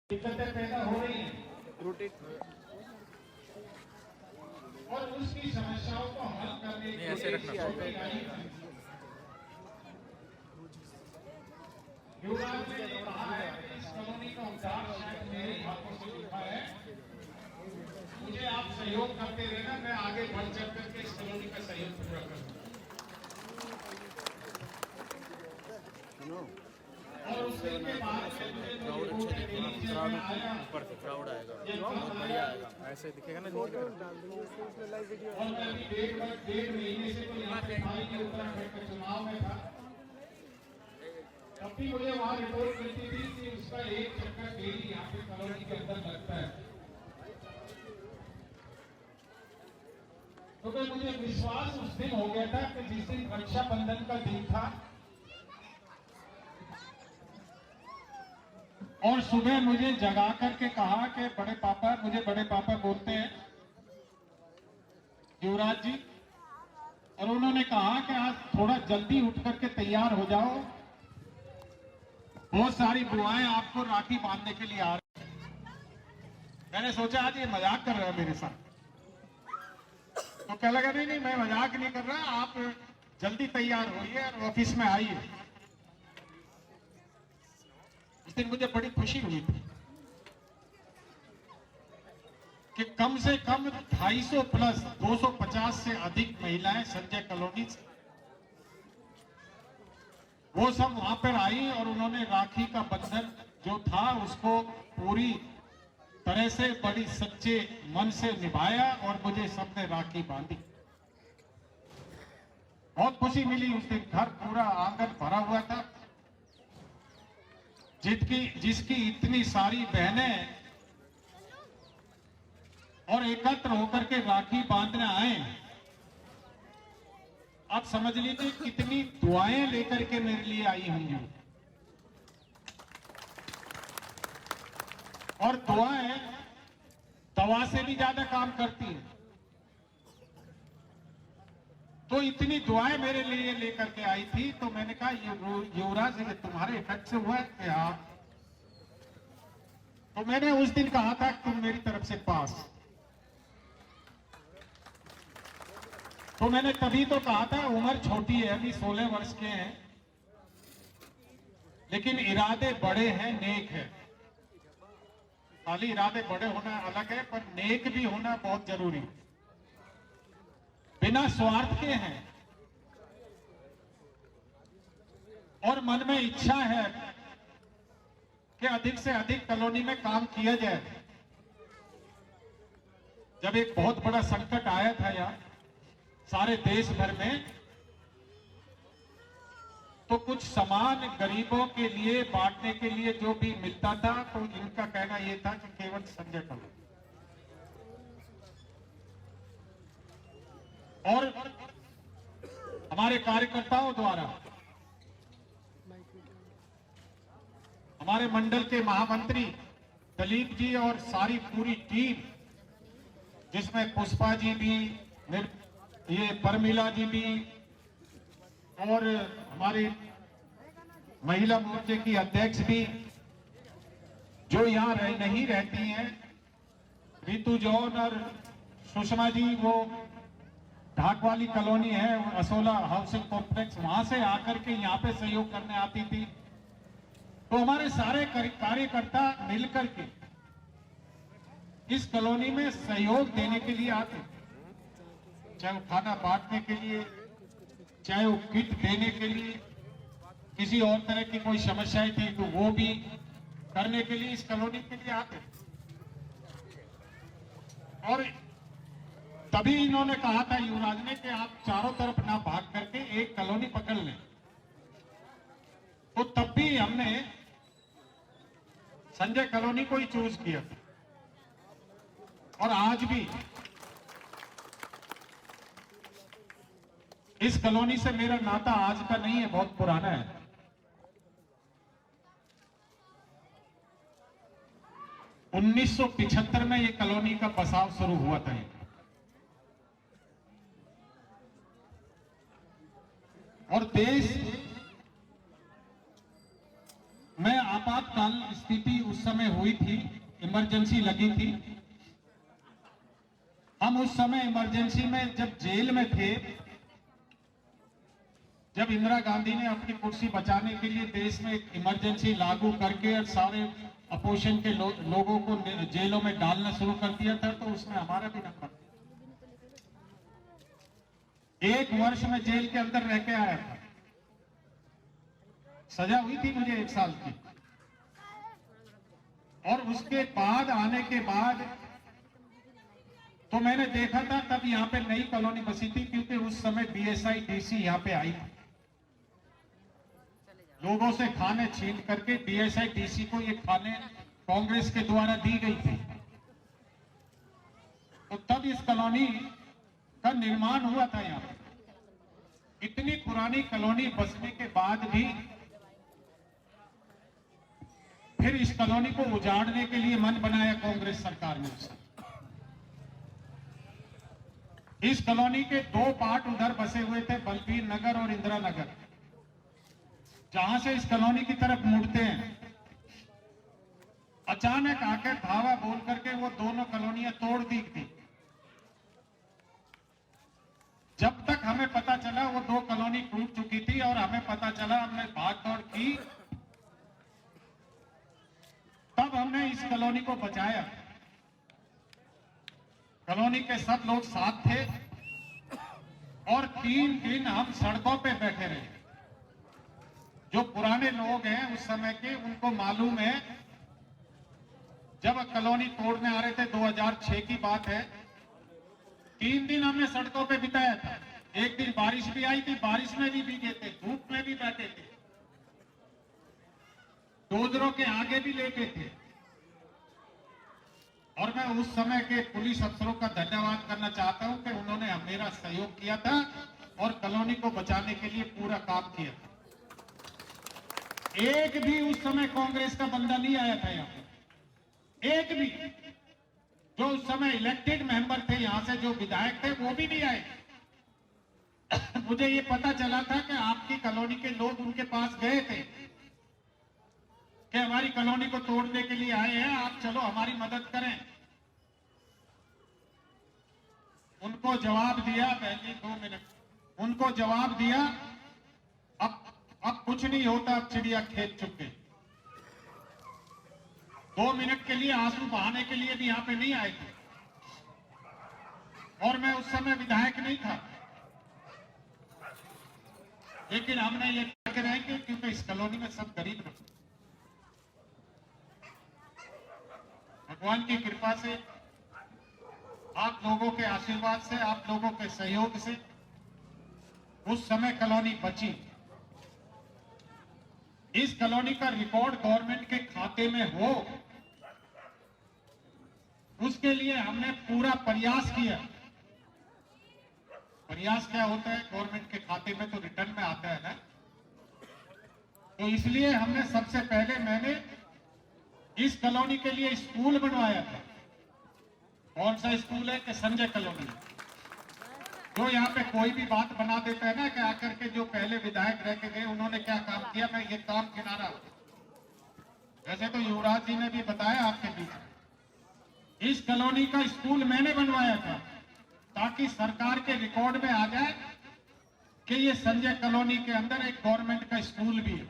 दिक्कतें पैदा हो रही हैं और उसकी समस्याओं को हल करने के लिए युवराज ने कहा है कि इस कॉलोनी का उद्धार शायद मेरे हाथों से लिखा है। मुझे आप सहयोग करते रहना, मैं आगे बढ़ चढ़ करके इस कॉलोनी का सहयोग पूरा करूंगा। और उस दिन के बाद ऊपर से क्राउड आएगा, बहुत बढ़िया आएगा, ऐसे दिखेगा ना। और मैं भी डेढ़ महीने से तो यहाँ पे उत्तराखंड के चुनाव में था, तब भी मुझे वहाँ रिपोर्ट मिलती थी कि उसका एक चक्कर डेली यहाँ पे कॉलोनी के अंदर लगता है। तो फिर मुझे विश्वास उस दिन हो गया था कि जिस दिन रक्षाबंधन का दिन था और सुबह मुझे जगा करके कहा कि बड़े पापा, मुझे बड़े पापा बोलते हैं युवराज जी, और उन्होंने कहा कि आज थोड़ा जल्दी उठ करके तैयार हो जाओ, बहुत सारी बुआएं आपको राखी बांधने के लिए आ रही हैं। मैंने सोचा आज ये मजाक कर रहा है मेरे साथ, तो क्या लगा नहीं मैं मजाक नहीं कर रहा, आप जल्दी तैयार होइए और ऑफिस में आइए। उस दिन मुझे बड़ी खुशी हुई थी कि कम से कम 250 प्लस 250 से अधिक महिलाएं संजय कॉलोनी से वो सब वहां पर आई और उन्होंने राखी का बंधन जो था उसको पूरी तरह से बड़ी सच्चे मन से निभाया और मुझे सबने राखी बांधी। बहुत खुशी मिली उस दिन, घर पूरा आंगन भरा हुआ था। जिसकी इतनी सारी बहनें और एकत्र होकर के राखी बांधने आए, आप समझ लीजिए कितनी दुआएं लेकर के मेरे लिए आई होंगी। और दुआएं दवा से भी ज्यादा काम करती हैं। तो इतनी दुआएं मेरे लिए लेकर के आई थी, तो मैंने कहा युवराज ये तुम्हारे इफेक्ट से हुआ है क्या? तो मैंने उस दिन कहा था तुम मेरी तरफ से पास। तो मैंने तभी तो कहा था, उम्र छोटी है, अभी 16 वर्ष के हैं, लेकिन इरादे बड़े हैं, नेक है। खाली इरादे बड़े होना अलग है, पर नेक भी होना बहुत जरूरी है। बिना स्वार्थ के हैं और मन में इच्छा है कि अधिक से अधिक कॉलोनी में काम किया जाए। जब एक बहुत बड़ा संकट आया था यार सारे देश भर में, तो कुछ सामान गरीबों के लिए बांटने के लिए जो भी मिलता था, तो इनका कहना यह था कि केवल संजय कॉलोनी। और हमारे कार्यकर्ताओं द्वारा, हमारे मंडल के महामंत्री दलीप जी और सारी पूरी टीम, जिसमें पुष्पा जी भी, ये परमिला जी भी, और हमारी महिला मोर्चे की अध्यक्ष भी, जो यहाँ नहीं रहती हैं, रितु जौन और सुषमा जी, वो ढाक वाली कॉलोनी है, असोला हाउसिंग कॉम्प्लेक्स, वहां से आकर के यहाँ पे सहयोग करने आती थी। तो हमारे सारे कार्यकर्ता मिलकर के इस कॉलोनी में सहयोग देने के लिए आते, चाहे वो खाना बांटने के लिए, चाहे वो किट देने के लिए, किसी और तरह की कोई समस्याएं थी तो वो भी करने के लिए इस कॉलोनी के लिए आते। और तभी इन्होंने कहा था युवराज ने कि आप चारों तरफ ना भाग करके एक कॉलोनी पकड़ लें। तो तब भी हमने संजय कॉलोनी को ही चूज किया था। और आज भी इस कॉलोनी से मेरा नाता आज का नहीं है, बहुत पुराना है। सन 1975 में ये कॉलोनी का बसाव शुरू हुआ था। और देश में आपातकाल स्थिति उस समय हुई थी, इमरजेंसी लगी थी। हम उस समय इमरजेंसी में जब जेल में थे, जब इंदिरा गांधी ने अपनी कुर्सी बचाने के लिए देश में एक इमरजेंसी लागू करके और सारे अपोजिशन के लोगों को जेलों में डालना शुरू कर दिया था, तो उसमें हमारा भी नंबर था। 1 वर्ष में जेल के अंदर रह के आया था, सजा हुई थी मुझे 1 साल की। और उसके बाद आने के बाद तो मैंने देखा था, तब यहाँ पे नई कॉलोनी बसी थी, क्योंकि उस समय बीएसआई डीसी यहाँ पे आई थी। लोगों से खाने छीन करके बीएसआई डीसी को ये खाने कांग्रेस के द्वारा दी गई थी। तो तब इस कॉलोनी का निर्माण हुआ था। यहाँ पे इतनी पुरानी कॉलोनी बसने के बाद भी फिर इस कॉलोनी को उजाड़ने के लिए मन बनाया कांग्रेस सरकार ने। इस कॉलोनी के 2 पार्ट उधर बसे हुए थे, बलबीर नगर और इंदिरा नगर। जहां से इस कॉलोनी की तरफ मुड़ते हैं, अचानक आकर धावा बोल करके वो दोनों कॉलोनियां तोड़ दी थी। जब तक हमें पता चला वो 2 कॉलोनी टूट चुकी थी और हमें पता चला, हमने भाग दौड़ की, तब हमने इस कॉलोनी को बचाया। कॉलोनी के सब लोग साथ थे और 3 दिन हम सड़कों पे बैठे रहे। जो पुराने लोग हैं उस समय के, उनको मालूम है, जब कॉलोनी तोड़ने आ रहे थे, 2006 की बात है, 3 दिन हमने सड़कों पे बिताया था। एक दिन बारिश भी आई थी, बारिश में भी भीगे थे, धूप में भी बैठे थे, डोजरों के आगे भी लेटे थे। और मैं उस समय के पुलिस अफसरों का धन्यवाद करना चाहता हूं कि उन्होंने मेरा सहयोग किया था और कॉलोनी को बचाने के लिए पूरा काम किया था। एक भी उस समय कांग्रेस का बंदा नहीं आया था यहाँ पे, एक भी। जो उस समय इलेक्टेड मेंबर थे यहां से, जो विधायक थे, वो भी नहीं आए। मुझे ये पता चला था कि आपकी कॉलोनी के लोग उनके पास गए थे कि हमारी कॉलोनी को तोड़ने के लिए आए हैं, आप चलो हमारी मदद करें। उनको जवाब दिया, बहन जी 2 मिनट, उनको जवाब दिया, अब कुछ नहीं होता, अब चिड़िया खेत चुप गई। 2 मिनट के लिए आंसू बहाने के लिए भी यहाँ पे नहीं आए थे। और मैं उस समय विधायक नहीं था, लेकिन हमने ये करके रहेंगे, क्योंकि इस कॉलोनी में सब गरीब लोग, भगवान की कृपा से, आप लोगों के आशीर्वाद से, आप लोगों के सहयोग से उस समय कॉलोनी बची। इस कॉलोनी का रिकॉर्ड गवर्नमेंट के खाते में हो, उसके लिए हमने पूरा प्रयास किया। प्रयास क्या होता है, गवर्नमेंट के खाते में तो रिटर्न में आता है ना। तो इसलिए हमने सबसे पहले, मैंने इस कॉलोनी के लिए स्कूल बनवाया था। कौन सा स्कूल है कि संजय कॉलोनी। जो यहाँ पे कोई भी बात बना देता है ना कि आकर के जो पहले विधायक रह के गए उन्होंने क्या काम किया, मैं ये काम किनारा। वैसे तो युवराज जी ने भी बताया आपके बीच, इस कॉलोनी का स्कूल मैंने बनवाया था, ताकि सरकार के रिकॉर्ड में आ जाए कि ये संजय कॉलोनी के अंदर एक गवर्नमेंट का स्कूल भी है।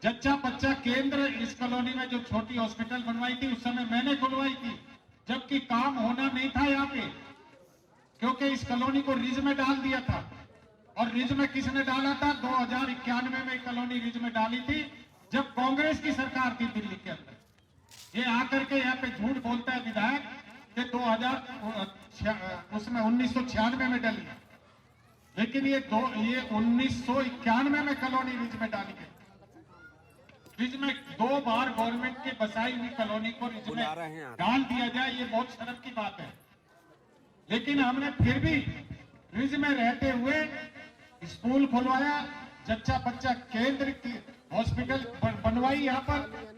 जच्चा बच्चा केंद्र इस कॉलोनी में जो छोटी हॉस्पिटल बनवाई थी, उस समय मैंने खुलवाई थी, जबकि काम होना नहीं था यहाँ पे, क्योंकि इस कॉलोनी को रिज में डाल दिया था। और रिज में किसने डाला था? 2091 में कॉलोनी रिज में डाली थी, जब कांग्रेस की सरकार थी दिल्ली के अंदर। ये आकर के यहाँ पे झूठ बोलता है विधायक कि 1996 में डली, लेकिन ये 1991 में कॉलोनी रिज में डाली गई। रिज में 2 बार गवर्नमेंट की बसाई हुई कॉलोनी को रिज में डाल दिया जाए, ये बहुत शर्म की बात है। लेकिन हमने फिर भी रिज में रहते हुए स्कूल खुलवाया, जच्चा बच्चा केंद्र की हॉस्पिटल बनवाई, यहाँ पर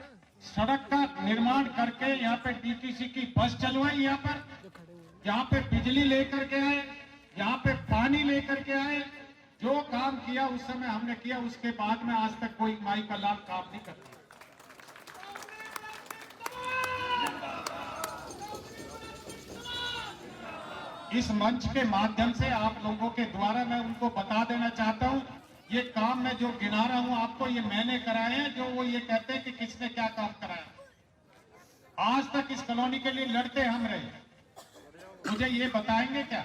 सड़क का निर्माण करके यहाँ पे डीटीसी की बस चलवाई, यहाँ पर यहाँ पे बिजली लेकर के आए, यहाँ पे पानी लेकर के आए। जो काम किया उस समय हमने किया, उसके बाद में आज तक कोई माई का लाल काम नहीं करता। इस मंच के माध्यम से आप लोगों के द्वारा मैं उनको बता देना चाहता हूं, ये काम मैं जो गिना रहा हूं आपको, ये मैंने कराए हैं। जो वो ये कहते हैं कि किसने क्या काम कराया, आज तक इस कॉलोनी के लिए लड़ते हम रहे। मुझे ये बताएंगे क्या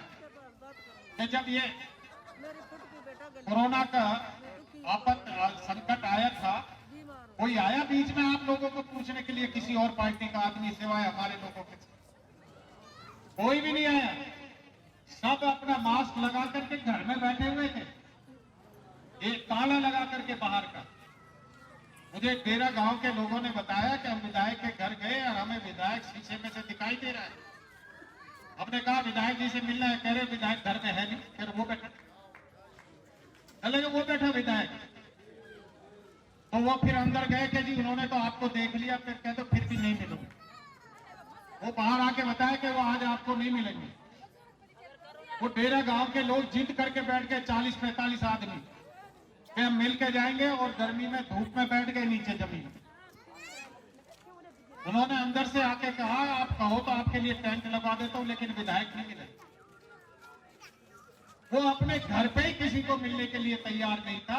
कि जब ये कोरोना का आपत संकट आया था, कोई आया बीच में आप लोगों को पूछने के लिए, किसी और पार्टी का आदमी सिवाय हमारे लोगों के? कोई भी नहीं आया। सब अपना मास्क लगा करके घर में बैठे हुए थे, एक ताला लगा करके बाहर का। मुझे डेरा गांव के लोगों ने बताया कि हम विधायक के घर गए और हमें विधायक शीशे में से दिखाई दे रहा है। हमने कहा विधायक जी से मिलना है, कह रहे विधायक घर में है नहीं। फिर वो बैठा, चले वो बैठा विधायक, तो वो फिर अंदर गए कि जी उन्होंने तो आपको देख लिया। फिर कहते फिर भी नहीं मिलोगे। वो बाहर आके बताया कि वो आज आपको नहीं मिलेंगे। वो डेरा गांव के लोग जिद करके बैठ गए, 40-45 आदमी, कि हम मिल के जाएंगे, और गर्मी में धूप में बैठ गए नीचे जमीन। उन्होंने अंदर से आके कहा आप कहो तो आपके लिए टेंट लगा देता हूं, लेकिन विधायक नहीं मिले। वो अपने घर पे ही किसी को मिलने के लिए तैयार नहीं था,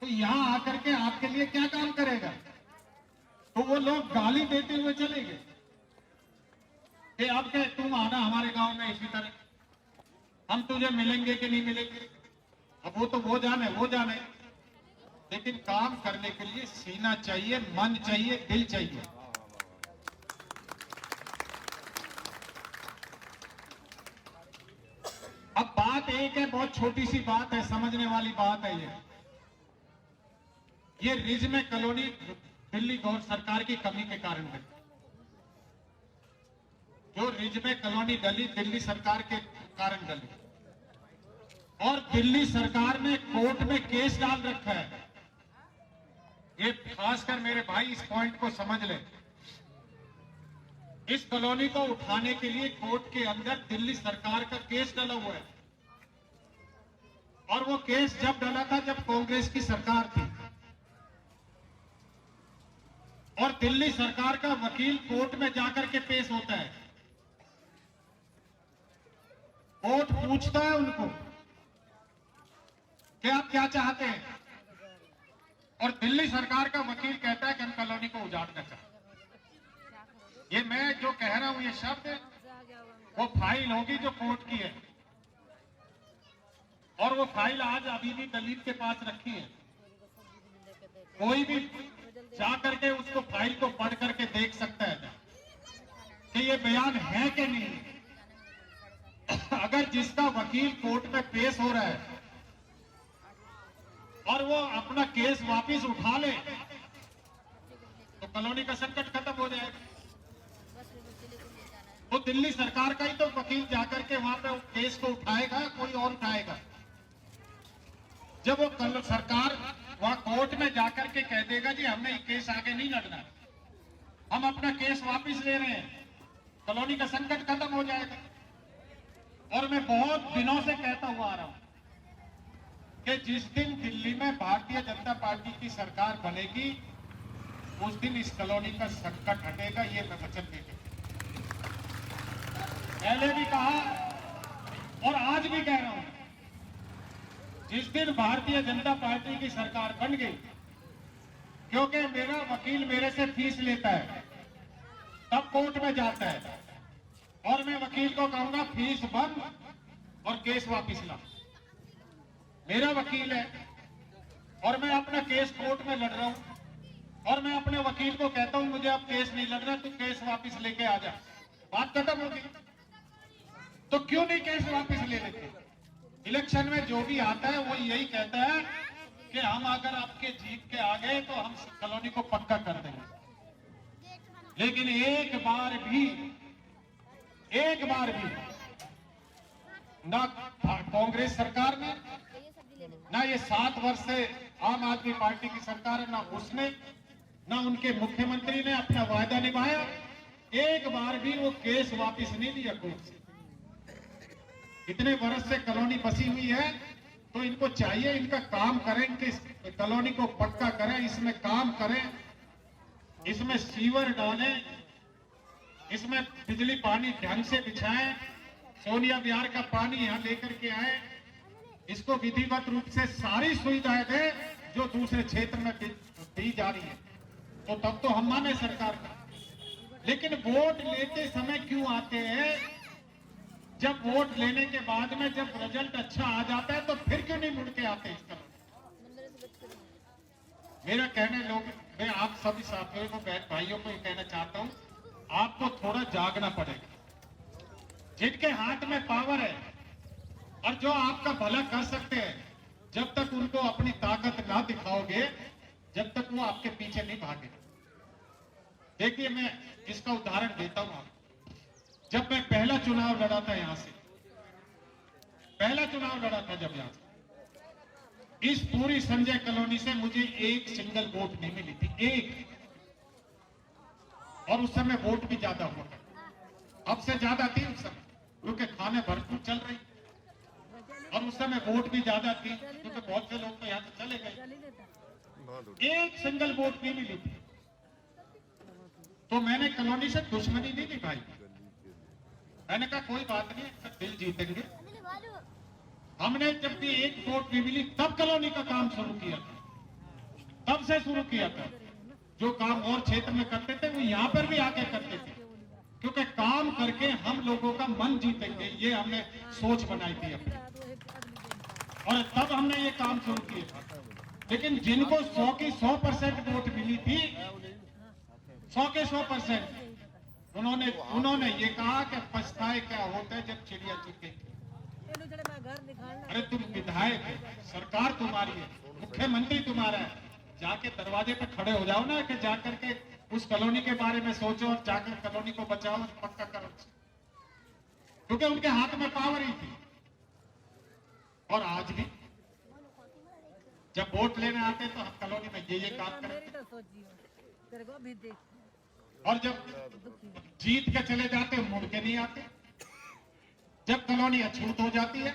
तो यहां आकर के आपके लिए क्या काम करेगा? तो वो लोग गाली देते हुए चले गए कि अब के तुम आना हमारे गांव में इसी तरह, हम तुझे मिलेंगे कि नहीं मिलेंगे। अब वो तो वो जाने, लेकिन काम करने के लिए सीना चाहिए, मन चाहिए, दिल चाहिए। अब बात एक है, बहुत छोटी सी बात है, समझने वाली बात है। ये रिज में कॉलोनी दिल्ली गौर सरकार की कमी के कारण है। जो रिज में कॉलोनी डली, दिल्ली सरकार के कारण डली, और दिल्ली सरकार ने कोर्ट में केस डाल रखा है। ये खासकर मेरे भाई इस पॉइंट को समझ ले। इस कॉलोनी को उठाने के लिए कोर्ट के अंदर दिल्ली सरकार का केस डला हुआ है, और वो केस जब डला था जब कांग्रेस की सरकार थी, और दिल्ली सरकार का वकील कोर्ट में जाकर के पेश होता है। कोर्ट पूछता है उनको कि आप क्या चाहते हैं, और दिल्ली सरकार का वकील कहता है कि हम कॉलोनी को उजाड़ना चाहते हैं। ये मैं जो कह रहा हूं, ये शब्द वो फाइल होगी जो कोर्ट की है, और वो फाइल आज अभी भी दलित के पास रखी है। कोई भी जा करके उसको फाइल को पढ़ करके देख सकता है कि ये बयान है कि नहीं। अगर जिसका वकील कोर्ट में पेश हो रहा है और वो अपना केस वापस उठा ले, तो कॉलोनी का संकट खत्म हो जाएगा। तो दिल्ली सरकार का ही तो वकील जाकर के वहां पे केस को उठाएगा, कोई और उठाएगा। जब वो सरकार वहां कोर्ट में जाकर के कह देगा जी हमने ये केस आगे नहीं लड़ना, हम अपना केस वापस ले रहे हैं, कॉलोनी का संकट खत्म हो जाएगा। और मैं बहुत दिनों से कहता हुआ आ रहा हूं कि जिस दिन दिल्ली में भारतीय जनता पार्टी की सरकार बनेगी, उस दिन इस कॉलोनी का संकट हटेगा, ये मैं वचन देता हूं। पहले भी कहा और आज भी कह रहा हूं, जिस दिन भारतीय जनता पार्टी की सरकार बन गई, क्योंकि मेरा वकील मेरे से फीस लेता है, तब कोर्ट में जाता है, और मैं वकील को कहूंगा फीस बंद और केस वापिस ला। मेरा वकील है और मैं अपना केस कोर्ट में लड़ रहा हूं, और मैं अपने वकील को कहता हूं मुझे अब केस नहीं लड़ना, तू केस वापिस लेके आ जा, बात खत्म होगी। तो क्यों नहीं केस वापिस ले लेते? इलेक्शन में जो भी आता है वो यही कहता है कि हम अगर आपके जीत के आ गए तो हम कॉलोनी को पक्का कर देंगे। लेकिन एक बार भी ना कांग्रेस सरकार ने, ना ये 7 वर्ष से आम आदमी पार्टी की सरकार है, ना उसने, ना उनके मुख्यमंत्री ने अपना वायदा निभाया। एक बार भी वो केस वापिस नहीं लिया कोर्ट से। इतने वर्ष से कॉलोनी बसी हुई है, तो इनको चाहिए इनका काम करें कि कॉलोनी को पक्का करें, इसमें काम करें, इसमें सीवर डालें, इसमें बिजली पानी ढंग से बिछाएं, सोनिया विहार का पानी यहाँ लेकर के आए, इसको विधिवत रूप से सारी सुविधाएं दे जो दूसरे क्षेत्र में दी जा रही है, तो तब तो हम माने सरकार का। लेकिन वोट लेते समय क्यों आते हैं? जब वोट लेने के बाद में जब रिजल्ट अच्छा आ जाता है तो फिर क्यों नहीं मुड़ के आते इस तरह? मेरा कहने लोग, मैं आप सभी साथियों को, बहन भाइयों को ये कहना चाहता हूं, आपको थोड़ा जागना पड़ेगा। जिनके हाथ में पावर है और जो आपका भला कर सकते हैं, जब तक उनको अपनी ताकत ना दिखाओगे, जब तक वो आपके पीछे नहीं भागे। देखिए, मैं इसका उदाहरण देता हूं आपको। जब मैं पहला चुनाव लड़ा था यहां से, पहला चुनाव लड़ा था जब यहां से, इस पूरी संजय कॉलोनी से मुझे एक सिंगल वोट नहीं मिली थी, एक। और उस समय वोट भी ज्यादा हुआ था, अब से ज्यादा थी उस समय, क्योंकि खाने भरपूर चल रही, और उस समय वोट भी ज्यादा थी क्योंकि बहुत से लोग तो यहाँ से चले गए। एक सिंगल वोट नहीं मिली थी, तो मैंने कॉलोनी से दुश्मनी नहीं निभाई। मैंने कहा कोई बात नहीं, दिल जीतेंगे। हमने जब भी एक वोट नहीं मिली तब कॉलोनी का काम शुरू किया था, तब से शुरू किया था। जो काम और क्षेत्र में करते थे वो यहाँ पर भी आके करते थे, क्योंकि काम करके हम लोगों का मन जीतेंगे, ये हमने सोच बनाई थी अपनी, और तब हमने ये काम शुरू किया। लेकिन जिनको 100 की 100% वोट मिली थी, 100 के 100%, उन्होंने ये कहा कि पछताए क्या होता है जब चिड़िया चुग गई। अरे तुम विधायक है, सरकार तुम्हारी है, मुख्यमंत्री तुम्हारा है, जाके दरवाजे पे खड़े हो जाओ ना, कि जाकर के उस कॉलोनी के बारे में सोचो और जाकर कॉलोनी को बचाओ, पक्का करो, क्योंकि उनके हाथ में पावर ही थी। और आज भी जब वोट लेने आते तो हम कॉलोनी में ये काम करते, और जब जीत के चले जाते मुड़ के नहीं आते। जब कॉलोनी अछूत हो जाती है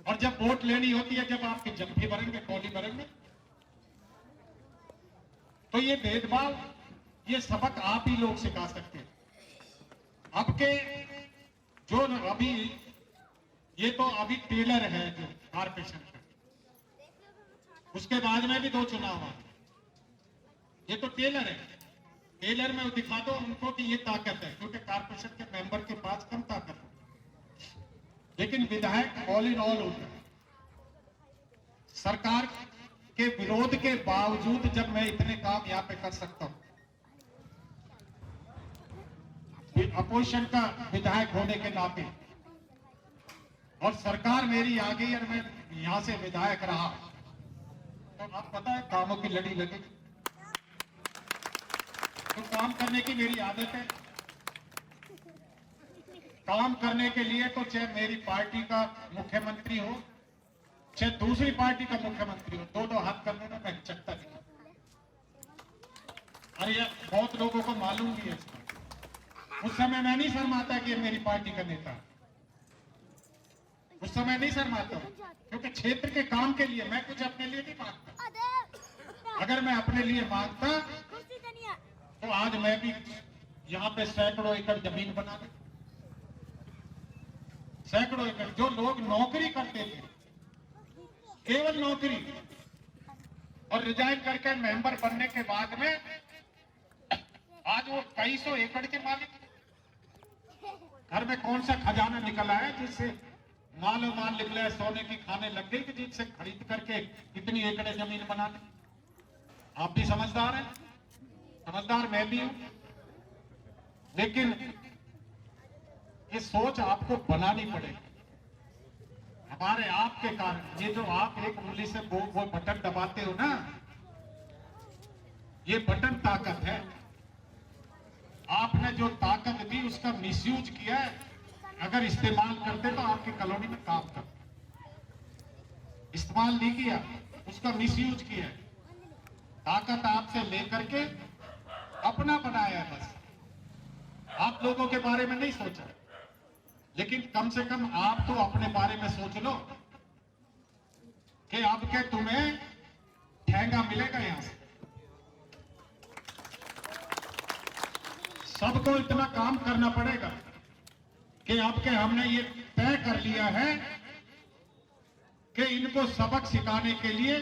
और जब वोट लेनी होती है, जब आपके जंफी भरेंगे, कॉली भरेंगे, तो ये भेदभाव, ये सबक आप ही लोग सिखा सकते हैं। अब के जो अभी, ये तो अभी टेलर है जो कारपोरेशन का, उसके बाद में भी 2 चुनाव आए, ये तो टेलर है। टेलर में दिखा दो उनको कि ये ताकत है, क्योंकि कारपोरेशन के मेंबर के पास कम ताकत है, लेकिन विधायक ऑल इन ऑल होता है। सरकार के विरोध के बावजूद जब मैं इतने काम यहाँ पे कर सकता हूं, अपोजिशन का विधायक होने के नाते, और सरकार मेरी आ गई और मैं यहां से विधायक रहा, तो आप पता है कामों की लड़ी लगेगी। तो काम करने की मेरी आदत है, काम करने के लिए तो चाहे मेरी पार्टी का मुख्यमंत्री हो, चाहे दूसरी पार्टी का मुख्यमंत्री हो, दो हाथ करने में मैं हिचकता नहीं। अरे यार, बहुत लोगों को मालूम भी है इसका। उस समय मैं नहीं शर्माता कि मेरी पार्टी का नेता, उस समय नहीं शर्माता, क्योंकि क्षेत्र के काम के लिए मैं कुछ अपने लिए नहीं मांगता। अगर मैं अपने लिए मांगता तो आज मैं भी यहाँ पे सैकड़ों एकड़ जमीन बना दूं, सैकड़ों एकड़। जो लोग नौकरी करते थे, केवल नौकरी, और रिजाइन करके मेंबर बनने के बाद में आज वो कई सौ एकड़ के मालिक। घर में कौन सा खजाना निकला है जिससे मालो माल निकले, सोने की खाने लग गई कि जिससे खरीद करके इतनी एकड़ जमीन बना ली। आप भी समझदार हैं, समझदार मैं भी हूं, लेकिन ये सोच आपको बनानी पड़ेगी। हमारे आपके कारण, ये जो आप एक उंगली से वो बटन दबाते हो ना, ये बटन ताकत है। आपने जो ताकत दी उसका मिसयूज किया है। अगर इस्तेमाल करते तो आपकी कॉलोनी में काम करते, इस्तेमाल नहीं किया, उसका मिसयूज किया है। ताकत आपसे लेकर के अपना बनाया है, बस आप लोगों के बारे में नहीं सोचा। लेकिन कम से कम आप तो अपने बारे में सोच लो कि अब क्या तुम्हें ठेंगा मिलेगा यहां से। सबको इतना काम करना पड़ेगा कि अब के हमने ये तय कर लिया है कि इनको सबक सिखाने के लिए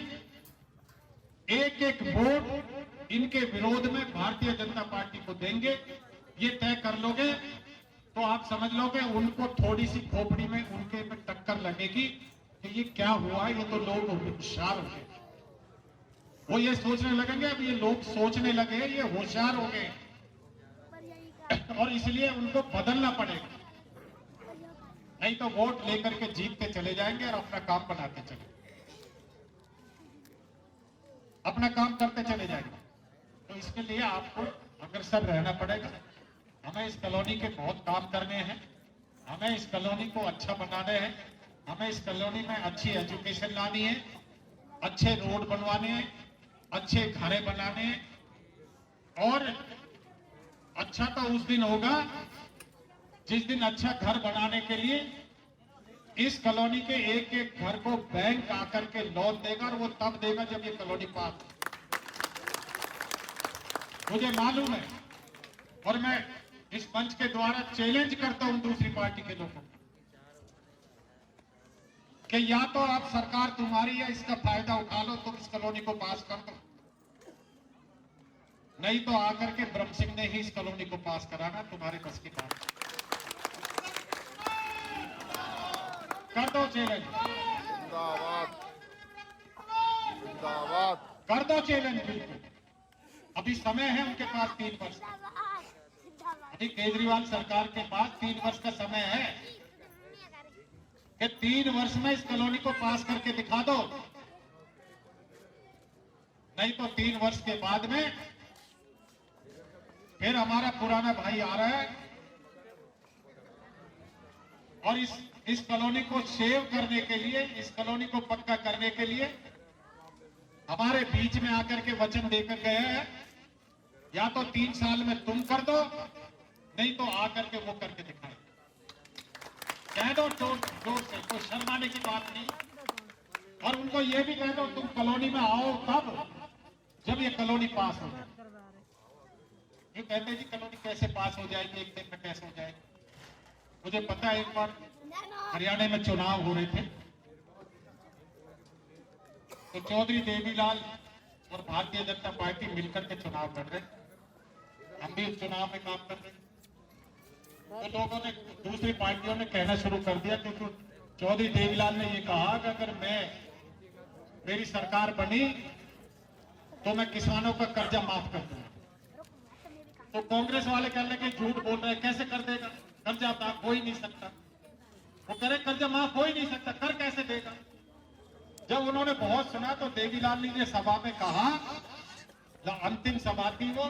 एक एक वोट इनके विरोध में भारतीय जनता पार्टी को देंगे। ये तय कर लोगे तो आप समझ लोगे उनको थोड़ी सी खोपड़ी में उनके में टक्कर लगेगी कि ये क्या हुआ। ये तो लोग होशियार हो गए, वो ये सोचने लगेंगे, अब ये लोग सोचने लगे ये होशियार हो गए और इसलिए उनको बदलना पड़ेगा, नहीं तो वोट लेकर के जीतते चले जाएंगे और अपना काम बनाते चले, अपना काम करते चले जाएंगे। तो इसके लिए आपको अग्रसर रहना पड़ेगा। हमें इस कॉलोनी के बहुत काम करने हैं, हमें इस कॉलोनी को अच्छा बनाना है, हमें इस कॉलोनी में अच्छी एजुकेशन लानी है, अच्छे रोड बनवाने हैं, अच्छे घरें बनाने हैं। और अच्छा तो उस दिन होगा जिस दिन अच्छा घर बनाने के लिए इस कॉलोनी के एक एक घर को बैंक आकर के लोन देगा, और वो तब देगा जब ये कॉलोनी पास। मुझे मालूम है और मैं इस मंच के द्वारा चैलेंज करता हूं दूसरी पार्टी के लोगों को कि या तो आप सरकार तुम्हारी है इसका फायदा उठा लो, तुम इस कॉलोनी को पास कर दो, नहीं तो आकर के ब्रह्म सिंह ने ही इस कॉलोनी को पास कराना, तुम्हारे बस की बात कर दो चैलेंज, कर दो चैलेंज। बिल्कुल अभी समय है उनके पास 3 वर्ष, अभी केजरीवाल सरकार के पास 3 वर्ष का समय है कि 3 वर्ष में इस कॉलोनी को पास करके दिखा दो, नहीं तो 3 वर्ष के बाद में फिर हमारा पुराना भाई आ रहा है और इस कॉलोनी को सेव करने के लिए, इस कॉलोनी को पक्का करने के लिए हमारे बीच में आकर के वचन देकर गए हैं, या तो 3 साल में तुम कर दो, नहीं तो आकर के वो करके दिखाए। कह दो जोर से, कोई शर्माने की बात नहीं। और उनको ये भी कह दो तुम कॉलोनी में आओ तब जब ये कॉलोनी पास हो जाए। ये कहते जी कॉलोनी कैसे पास हो जाएगी, एक दिन में कैसे हो जाएगी। मुझे पता है एक बार हरियाणा में चुनाव हो रहे थे तो चौधरी देवीलाल और भारतीय जनता पार्टी मिलकर के चुनाव लड़ रहे, हम भी इस चुनाव में काम कर रहे। तो लोगों ने, दूसरी पार्टियों ने कहना शुरू कर दिया क्योंकि चौधरी देवीलाल ने ये कहा कि अगर मेरी सरकार बनी तो मैं किसानों का कर्जा माफ कर दूंगा। तो कांग्रेस वाले कहने लगे झूठ बोल रहे, कैसे कर देगा, कर्जा माफ हो ही नहीं सकता। वो कह रहे कर्जा माफ हो ही नहीं सकता, कर कैसे देगा। जब उन्होंने बहुत सुना तो देवीलाल ने सभा में कहा, अंतिम सभा थी वो,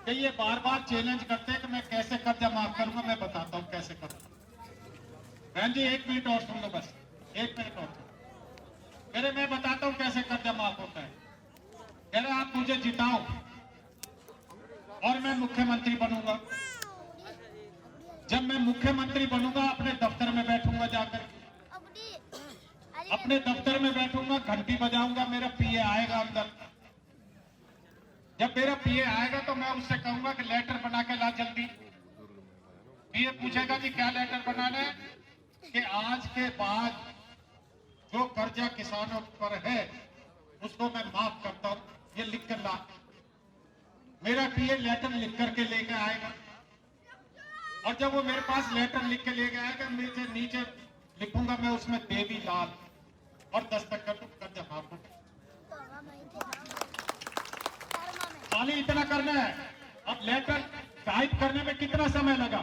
कि ये बार बार चैलेंज करते हैं कि मैं कैसे कर्जा माफ करूंगा, मैं बताता हूं कैसे करूंगा। बहन जी 1 मिनट और सुन लो, बस 1 मिनट और। कह रहे मैं बताता हूं कैसे कर्जा माफ होता है। कह रहे आप मुझे जिताओ और मैं मुख्यमंत्री बनूंगा। जब मैं मुख्यमंत्री बनूंगा अपने दफ्तर में बैठूंगा, जाकर अपने दफ्तर में बैठूंगा, घंटी बजाऊंगा, मेरा पीए आएगा अंदर। जब मेरा पीए आएगा तो मैं उससे कहूंगा कि लेटर बना के ला जल्दी। पीए पूछेगा जी क्या लेटर बनाना है, कि आज के बाद जो कर्जा किसानों पर है उसको मैं माफ करता हूं, ये लिख कर ला। मेरा पीए लेटर लिख करके लेके आएगा और जब वो मेरे पास लेटर लिख के लेके आएगा, नीचे लिखूंगा मैं उसमें देवीलाल और दस्तखत कर्जा माफ हो। खाली इतना करना है। अब लेटर टाइप करने में कितना समय लगा,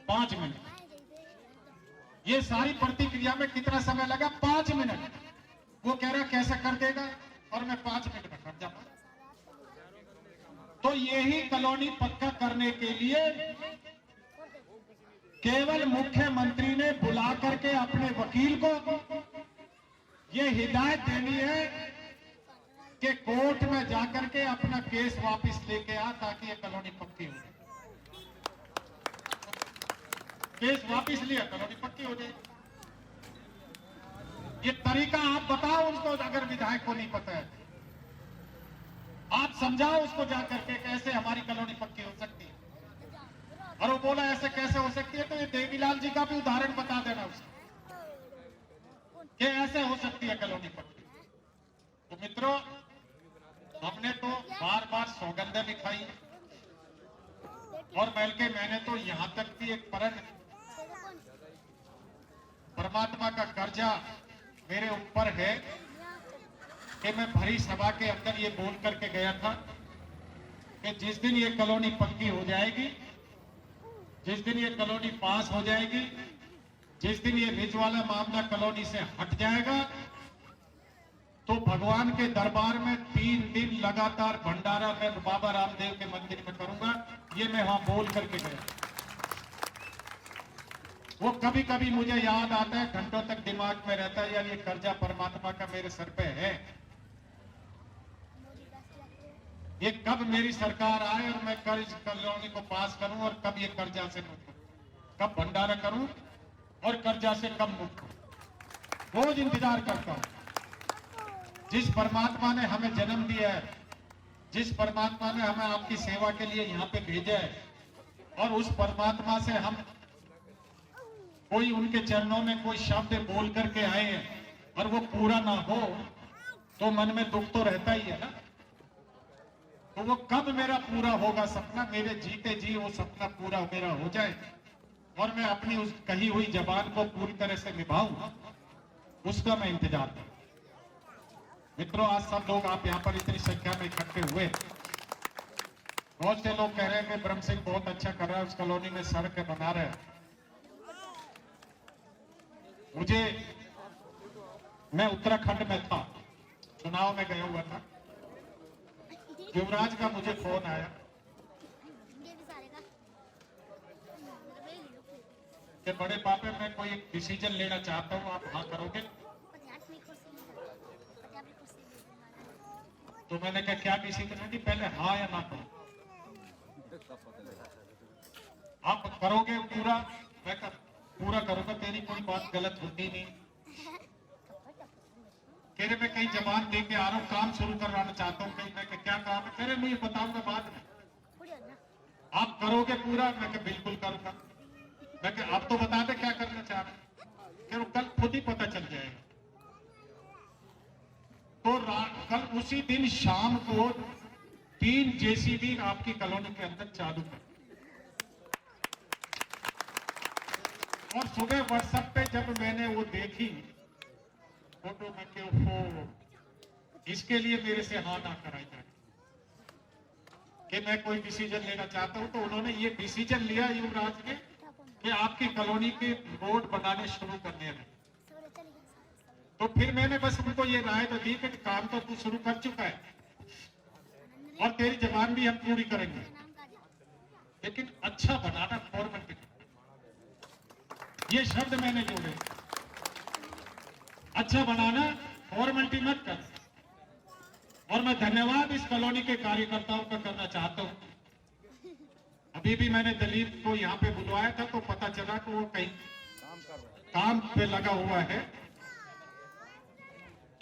5 मिनट। ये सारी प्रतिक्रिया में कितना समय लगा, 5 मिनट। वो कह रहा कैसे कर देगा और मैं 5 मिनट में कर जाऊंगा। तो यही कॉलोनी पक्का करने के लिए केवल मुख्यमंत्री ने बुला करके अपने वकील को ये हिदायत देनी है कि कोर्ट में जाकर के अपना केस वापस लेके आ, ताकि ये कॉलोनी पक्की हो जाए। केस वापस लिया, कॉलोनी पक्की हो जाए। ये तरीका आप बताओ उनको, अगर विधायक को नहीं पता है आप समझाओ उसको जाकर के कैसे हमारी कॉलोनी पक्की हो सकती है। और वो बोला ऐसे कैसे हो सकती है, तो ये देवी है कॉलोनी पक्की। तो मित्रों, हमने तो बार बार सौगंधें भी खाई और बल्कि मैंने तो यहां तक भी एक परमात्मा का कर्जा मेरे ऊपर है कि मैं भरी सभा के अंदर ये बोल करके गया था कि जिस दिन ये कॉलोनी पक्की हो जाएगी, जिस दिन ये कॉलोनी पास हो जाएगी, जिस दिन ये रिज वाला मामला कॉलोनी से हट जाएगा, तो भगवान के दरबार में 3 दिन लगातार भंडारा मैं बाबा रामदेव के मंदिर में करूंगा। ये मैं वहां बोल करके गया। वो कभी कभी मुझे याद आता है, घंटों तक दिमाग में रहता है, यार ये कर्जा परमात्मा का मेरे सर पे है, ये कब मेरी सरकार आए और मैं कर्ज कॉलोनी को पास करूं और कब ये कर्जा से मुक्त हूं, कब भंडारा करूं और कर्जा से कब मुक्त हूं। रोज इंतजार करता हूं। जिस परमात्मा ने हमें जन्म दिया है, जिस परमात्मा ने हमें आपकी सेवा के लिए यहाँ पे भेजा है, और उस परमात्मा से हम कोई उनके चरणों में कोई शब्द बोल करके आए हैं और वो पूरा ना हो तो मन में दुख तो रहता ही है ना। तो वो कब मेरा पूरा होगा सपना, मेरे जीते जी वो सपना पूरा मेरा हो जाए और मैं अपनी उस कही हुई जबान को पूरी तरह से निभाऊं, उसका मैं इंतजार करूं। मित्रों, आज सब लोग आप यहाँ पर इतनी संख्या में इकट्ठे हुए, बहुत से लोग कह रहे हैं कि ब्रह्म सिंह बहुत अच्छा कर रहा है, उस कॉलोनी में सड़क बना रहे हैं। मैं उत्तराखंड में था, चुनाव में गया हुआ था, युवराज का मुझे फोन आया कि बड़े पापे मैं कोई डिसीजन लेना चाहता हूँ, आप हाँ करोगे? तो मैंने कहा क्या डिसीजन है? पहले हाँ या ना करो, आप करोगे पूरा? मैं पूरा करूंगा, तेरी कोई बात गलत होती नहीं। कह रहे मैं कहीं जबान दे के आ रहा हूँ, काम शुरू करवाना चाहता हूँ कहीं। मैं क्या काम है? कह रहे मुझे बताऊंगा बाद में, आप करोगे पूरा? मैं बिल्कुल करूंगा। मैं आप तो बता दे क्या करना चाह रहे, कल खुद ही पता चल जाएगा। तो कल उसी दिन शाम को 3 जेसीबी आपकी कॉलोनी के अंदर चालू कर, और सुबह व्हाट्सएप पे जब मैंने वो देखी फोटो में कि वो इसके लिए मेरे से हाँ ना कराई जाए कि मैं कोई डिसीजन लेना चाहता हूं, तो उन्होंने ये डिसीजन लिया युवराज ने कि आपकी कॉलोनी के रोड बनाने शुरू करने हैं। तो फिर मैंने बस उनको ये राय तो दी कि काम तो तू शुरू कर चुका है और तेरी जबान भी हम पूरी करेंगे, लेकिन अच्छा बनाना, फॉर्मेलिटी, ये शब्द मैंने जोड़े, अच्छा बनाना, फॉर्मेलिटी मत कर। और मैं धन्यवाद इस कॉलोनी के कार्यकर्ताओं का करना चाहता हूं। अभी भी मैंने दलीप को यहाँ पे बुलवाया था तो पता चला कि वो कहीं काम पे लगा हुआ है।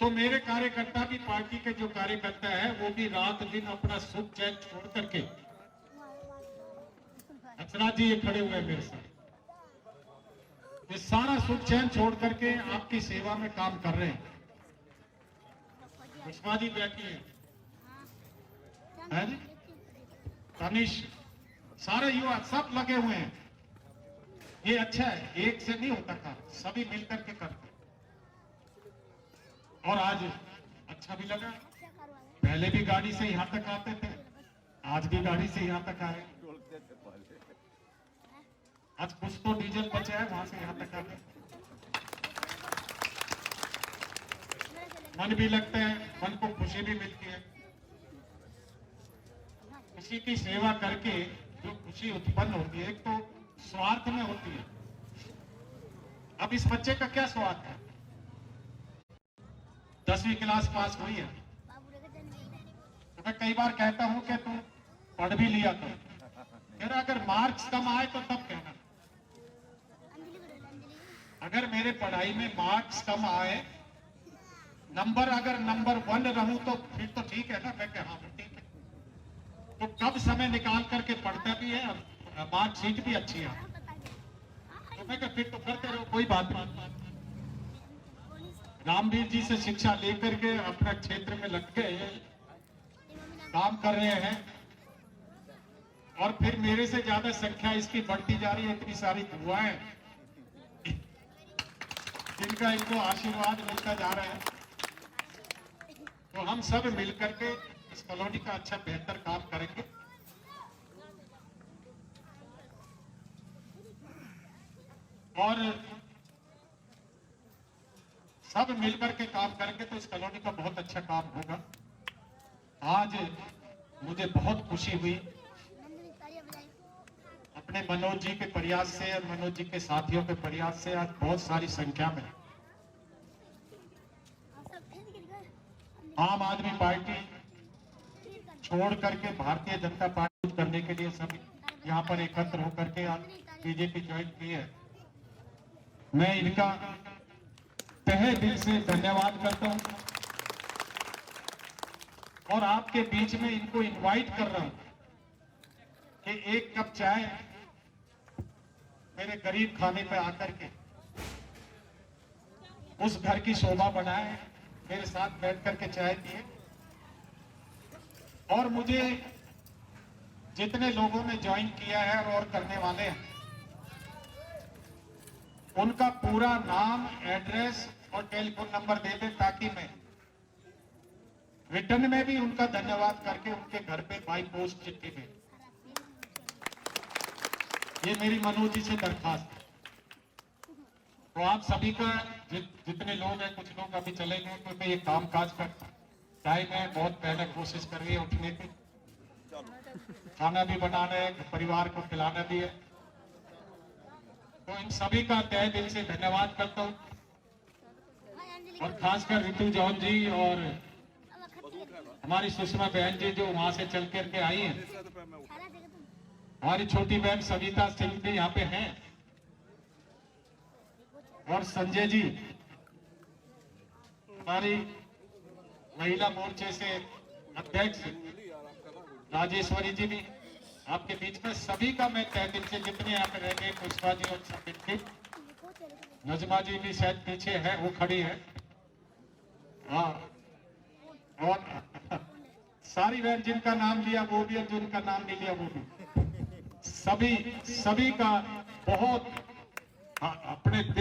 तो मेरे कार्यकर्ता भी, पार्टी के जो कार्यकर्ता है वो भी रात दिन अपना सुख चैन छोड़ करके, अर्चना जी ये खड़े हुए हैं मेरे साथ, ये सारा सुख चैन छोड़ करके आपकी सेवा में काम कर रहे हैं। पुष्पा जी बैठी है जी, तनिष, सारे युवा सब लगे हुए हैं। ये अच्छा है, एक से नहीं होता काम, सभी मिलकर के करते हैं। और आज अच्छा भी लगा, पहले भी गाड़ी से यहां तक आते थे, आज भी गाड़ी से यहां तक आए। आज कुछ तो डीजल बचा है, वहां से यहां तक आते, मन भी लगता है, मन को खुशी भी मिलती है। किसी की सेवा करके जो खुशी उत्पन्न होती है, एक तो स्वार्थ में होती है। अब इस बच्चे का क्या स्वार्थ है? 10वीं क्लास पास हुई है, तो मैं कई बार कहता हूं कि तू पढ़ भी लिया कर, फिर अगर मार्क्स कम आए तो तब कहना। अगर मेरे पढ़ाई में मार्क्स कम आए, नंबर अगर नंबर 1 रहूं तो फिर तो ठीक है ना। मैं कह हाँ ठीक है, तो कब समय निकाल करके पढ़ता भी है, मार्कशीट भी अच्छी है, तो मैं कह फिर तो करते रहो, कोई बात नहीं। रामवीर जी से शिक्षा लेकर के अपने क्षेत्र में लग गए, काम कर रहे हैं, और फिर मेरे से ज्यादा संख्या इसकी बढ़ती जा रही है। इतनी सारी दुआएं जिनका इनको आशीर्वाद मिलता जा रहा है, तो हम सब मिलकर के इस कॉलोनी का अच्छा बेहतर काम करेंगे। और सब मिलकर के काम करेंगे तो इस कॉलोनी का बहुत अच्छा काम होगा। आज मुझे बहुत खुशी हुई अपने मनोज जी के प्रयास से और मनोज जी के साथियों के प्रयास से आज बहुत सारी संख्या में आम आदमी पार्टी छोड़ करके भारतीय जनता पार्टी करने के लिए सब यहाँ पर एकत्र होकर के आज बीजेपी ज्वाइन की है। मैं इनका तहे दिल से धन्यवाद करता हूं और आपके बीच में इनको इनवाइट कर रहा हूं कि एक कप चाय मेरे गरीब खाने पे आकर के उस घर की शोभा बनाए, मेरे साथ बैठ करके चाय पिए। और मुझे जितने लोगों ने ज्वाइन किया है और करने वाले हैं, उनका पूरा नाम, एड्रेस और टेलीफोन नंबर दे दें ताकि मैं रिटर्न में भी उनका धन्यवाद करके उनके घर पे बाई पोस्ट चिट्ठी भेज। ये मेरी मनोज जी से दरखास्त है। तो आप सभी का जितने लोग हैं, कुछ लोग अभी चले गए क्योंकि ये काम काज का टाइम है, बहुत पहले कोशिश कर रही है उठने की, खाना भी बनाना है, परिवार को खिलाना भी है। तो इन सभी का तहे दिल से धन्यवाद करता हूँ और खासकर रितु जौन जी और हमारी सुषमा बहन जी जो वहां से चल करके आई हैं, हमारी छोटी बहन सविता सिंह भी यहाँ पे हैं, और संजय जी हमारी महिला मोर्चे से अध्यक्ष राजेश्वरी जी भी आपके बीच में। सभी का मैं तहे दिल से, जितने यहाँ पे रह गए, पुष्पा जी और सब, नजमा जी भी शायद पीछे है, वो खड़ी है, हाँ, और सारी बहन जिनका नाम लिया वो भी और जिनका नाम नहीं लिया वो भी, सभी का बहुत अपने दिल